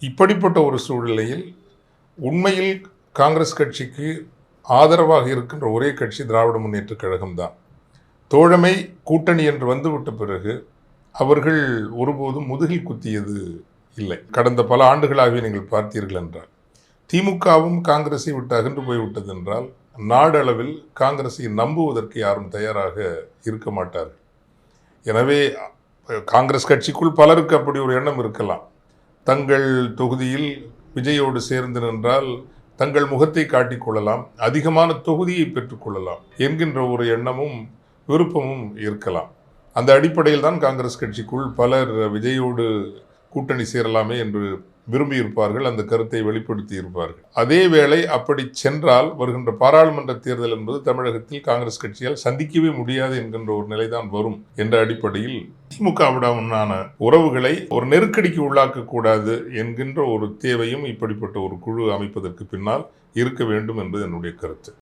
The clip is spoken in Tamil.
இப்படிப்பட்ட ஒரு சூழ்நிலையில் உண்மையில் காங்கிரஸ் கட்சிக்கு ஆதரவாக இருக்கின்ற ஒரே கட்சி திராவிட முன்னேற்றக் கழகம்தான். தோழமை கூட்டணி என்று வந்துவிட்ட பிறகு அவர்கள் ஒருபோதும் முதுகில் குத்தியது இல்லை. கடந்த பல ஆண்டுகளாகவே நீங்கள் பார்த்தீர்கள் என்றால் திமுகவும் காங்கிரஸை விட்டு அகன்று போய்விட்டது என்றால் நாடளவில் காங்கிரஸை நம்புவதற்கு யாரும் தயாராக இருக்க மாட்டார்கள். எனவே காங்கிரஸ் கட்சிக்குள் பலருக்கு அப்படி ஒரு எண்ணம் இருக்கலாம். தங்கள் தொகுதியில் விஜயோடு சேர்ந்து நின்றால் தங்கள் முகத்தை காட்டிக்கொள்ளலாம், அதிகமான தொகுதியை பெற்றுக்கொள்ளலாம் என்கின்ற ஒரு எண்ணமும் விருப்பமும் இருக்கலாம். அந்த அடிப்படையில் தான் காங்கிரஸ் கட்சிக்குள் பலர் விஜயோடு கூட்டணி சேரலாமே என்று விரும்பியிருப்பார்கள், அந்த கருத்தை வெளிப்படுத்தி இருப்பார்கள். அதே வேளை அப்படி சென்றால் வருகின்ற பாராளுமன்ற தேர்தல் என்பது தமிழகத்தில் காங்கிரஸ் கட்சியால் சந்திக்கவே முடியாது என்கின்ற ஒரு நிலைதான் வரும் என்ற அடிப்படையில் திமுகவுடனான உறவுகளை ஒரு நெருக்கடிக்கு உள்ளாக்கக்கூடாது என்கின்ற ஒரு தேவையும் இப்படிப்பட்ட ஒரு குழு அமைப்பதற்கு பின்னால் இருக்க வேண்டும் என்பது என்னுடைய கருத்து.